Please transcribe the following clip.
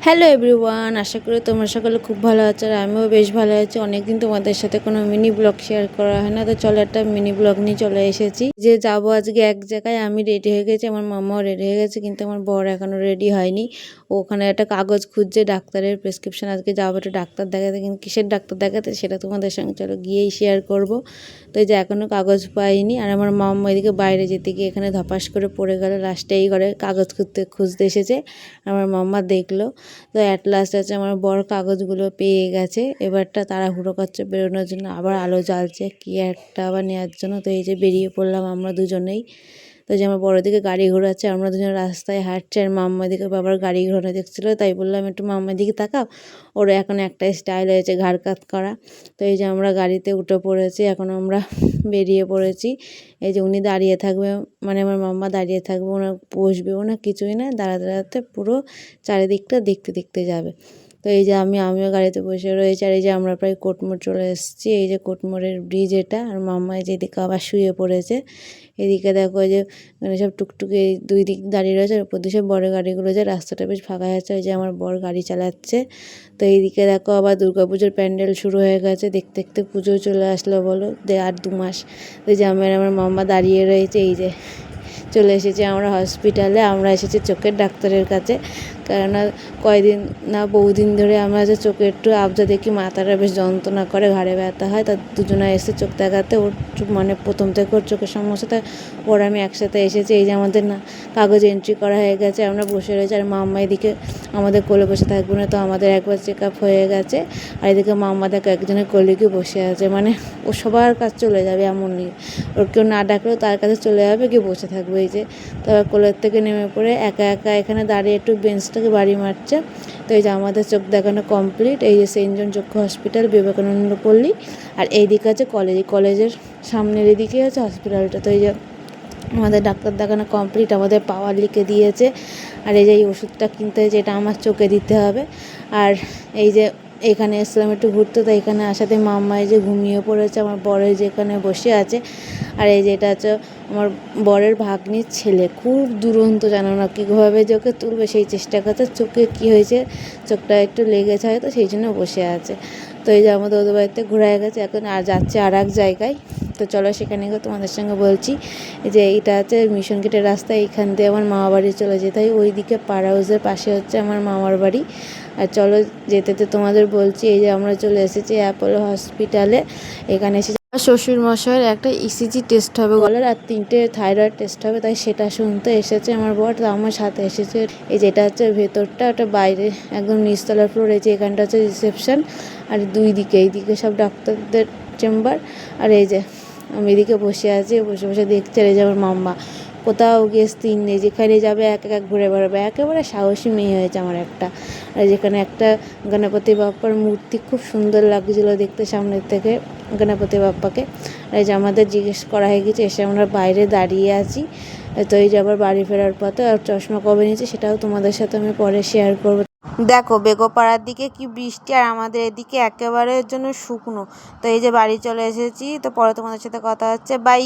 Hello everyone, আশা করি তোমরা সকলে খুব ভালো আছো। আর আমিও বেশ ভালো আছি। অনেকদিন তোমাদের সাথে কোনো মিনি ব্লগ শেয়ার করা হয় না, তো চলো একটা মিনি ব্লগ নিয়ে চলে এসেছি। যে যাবো আজকে এক জায়গায়, আমি রেডি হয়ে গেছি, আমার মামাও রেডি হয়ে গেছে, কিন্তু আমার বর এখনও রেডি হয়নি। ওখানে একটা কাগজ খুঁজছে, ডাক্তারের প্রেসক্রিপশন। আজকে যাবো একটা ডাক্তার দেখাতে, কিন্তু কিসের ডাক্তার দেখাতে সেটা তোমাদের সঙ্গে চলো গিয়েই শেয়ার করব। তো এই যে এখনও কাগজ পাইনি, আর আমার মাম্মা এদিকে বাইরে যেতে গিয়ে এখানে ধপাস করে পড়ে গেল। লাস্টে এই ঘরে কাগজ খুঁজতে এসেছে, আমার মাম্মা দেখলো। তো অ্যাট লাস্ট আছে আমার বর কাগজগুলো পেয়ে গেছে। এবারটা তাড়াহুড়ো করছে বেরোনোর জন্য, আবার আলো জ্বালছে কি একটা আবার নেওয়ার জন্য। তো এই যে বেরিয়ে পড়লাম আমরা দুজনেই। তো যে আমার বড় দিকে গাড়ি ঘোরাচ্ছে, আমরা দুজন রাস্তায় হাঁটছি, আর মাম্মা দিকে বাবার গাড়ি ঘোরানো দেখছিলো। তাই বললাম একটু মাম্মার দিকে তাকাও, ওর এখন একটা স্টাইল হয়েছে ঘাড় কাত করা। তো এই যে আমরা গাড়িতে উঠে পড়েছি, এখন আমরা বেরিয়ে পড়েছি। এই যে উনি দাঁড়িয়ে থাকবে, মানে আমার মাম্মা দাঁড়িয়ে থাকবে, ওনার বসবেও না কিছুই না, দাঁড়াতে পুরো চারিদিকটা দেখতে দেখতে যাবে। তো এই যে আমিও গাড়িতে বসে রয়েছি। আর এই যে আমরা প্রায় কোটমোড় চলে এসেছি। এই যে কোটমোড়ের ব্রিজ এটা, আর মাম্মা এই যে এদিকে আবার শুয়ে পড়েছে। এদিকে দেখো যে মানে সব টুকটুকি দুই দিক দাঁড়িয়ে রয়েছে, উপর দিয়ে সব বড় গাড়িগুলো, যে রাস্তাটা বেশ ফাঁকা আছে। ওই যে আমার বর গাড়ি চালাচ্ছে। তো এইদিকে দেখো আবার দুর্গাপুজোর প্যান্ডেল শুরু হয়ে গেছে, দেখতে দেখতে পুজো চলে আসলো বলো, আর 2 মাস। ওই যে আমার মাম্মা দাঁড়িয়ে রয়েছে। এই যে চলে এসেছি আমরা হসপিটালে, আমরা এসেছি চোখের ডাক্তারের কাছে। কেননা কয়দিন না বহুদিন ধরে আমরা যে চোখে একটু আবজা দেখি, মাথাটা বেশ যন্ত্রণা করে, ঘাড়ে ব্যথা হয়। তা দুজনে এসে চোখ দেখাতে। ওর মানে প্রথম থেকে ওর চোখের সমস্যা, তাই ওর আমি একসাথে এসেছি। এই যে আমাদের না কাগজ এন্ট্রি করা হয়ে গেছে, আমরা বসে রয়েছি। আর মাম্মা এদিকে আমাদের কোলে বসে থাকবো না, তো আমাদের একবার চেক আপ হয়ে গেছে। আর এদিকে মাম্মা দেখো একজনের কোলে গিয়ে বসে আছে, মানে ও সবার কাছে চলে যাবে এমন নেই, ওর কেউ না ডাকলেও তার কাছে চলে যাবে, গিয়ে বসে থাকবে। এই যে তারপর কোলের থেকে নেমে পড়ে একা একা এখানে দাঁড়িয়ে একটু বেঞ্চটাকে বাড়ি মারছে। তো এই যে আমাদের চোখ দেখানো কমপ্লিট। এই যে সেন্ট জন চক্ষু হসপিটাল, বিবেকানন্দ পল্লী। আর এইদিকে আছে কলেজের সামনের এদিকে আছে হসপিটালটা। তো এই যে আমাদের ডাক্তার দেখানো কমপ্লিট, আমাদের পাওয়ার লিখে দিয়েছে। আর এই যে এই ওষুধটা কিনতে হয়েছে, এটা আমার চোখে দিতে হবে। আর এই যে এখানে এসলাম একটু ঘুরতে, তো এখানে আসাতে মাম্মা এই যে ঘুমিয়ে পড়েছে, আমার বরের যেখানে বসে আছে। আর এই যে এটা হচ্ছে আমার বরের ভাগ্নির ছেলে, খুব দুরন্ত, জানো না কীভাবে যে ওকে তুলবে সেই চেষ্টা করছে। চোখে কী হয়েছে, চোখটা একটু লেগেছে হয়তো, সেই জন্য বসে আছে। তো এই যে আমাদের ওদের বাড়িতে ঘোরায় গেছে, এখন আর যাচ্ছে আর এক জায়গায়। তো চলো সেখানে গিয়ে তোমাদের সঙ্গে বলছি। এই যে এইটা হচ্ছে মিশন গেটের রাস্তা, এইখান দিয়ে আমার মামা বাড়ি চলে যেতে হয়। ওইদিকে পাড়া হাউসের পাশে হচ্ছে আমার মামার বাড়ি। আর চলো যেতে তোমাদের বলছি। এই যে আমরা চলে এসেছি অ্যাপোলো হসপিটালে। এখানে এসে শ্বশুর মশাইয়ের একটা ইসিজি টেস্ট হবে গলার, আর 3টে থাইরয়েড টেস্ট হবে, তাই সেটা শুনতে এসেছে আমার বর। তো আমার সাথে এসেছে। এই যেটা হচ্ছে ভেতরটা, ওটা বাইরে একদম নিচতলার ফ্লোর। এই যে এখানটা হচ্ছে রিসেপশন, আর দুই দিকে এইদিকে সব ডাক্তারদের চেম্বার। আর এই যে আমি এদিকে বসে আছি, বসে বসে দেখতে। এই যে আমার মাম্মা কোথাও গিয়ে স্থির নেই, যেখানে যাবে এক এক ঘুরে বেড়াবে, একেবারে সাহসী মেয়ে হয়েছে আমার একটা। আর যেখানে একটা গণপতি বাপ্পার মূর্তি খুব সুন্দর লাগছিলো দেখতে সামনের থেকে গণপতি বাপ্পাকে। আর এই যে আমাদের জিজ্ঞেস করা হয়ে গেছে, এসে আমরা বাইরে দাঁড়িয়ে আছি। তো এই যে আবার বাড়ি ফেরার পথে। আর চশমা কবে নিয়েছি সেটাও তোমাদের সাথে আমি পরে শেয়ার করবো। দেখো বেগোপাড়ার দিকে কি বৃষ্টি, আর আমাদের এদিকে একেবারে জন্য শুকনো। তো এই যে বাড়ি চলে এসেছি, তো পরে তোমাদের সাথে কথা হচ্ছে, বাই।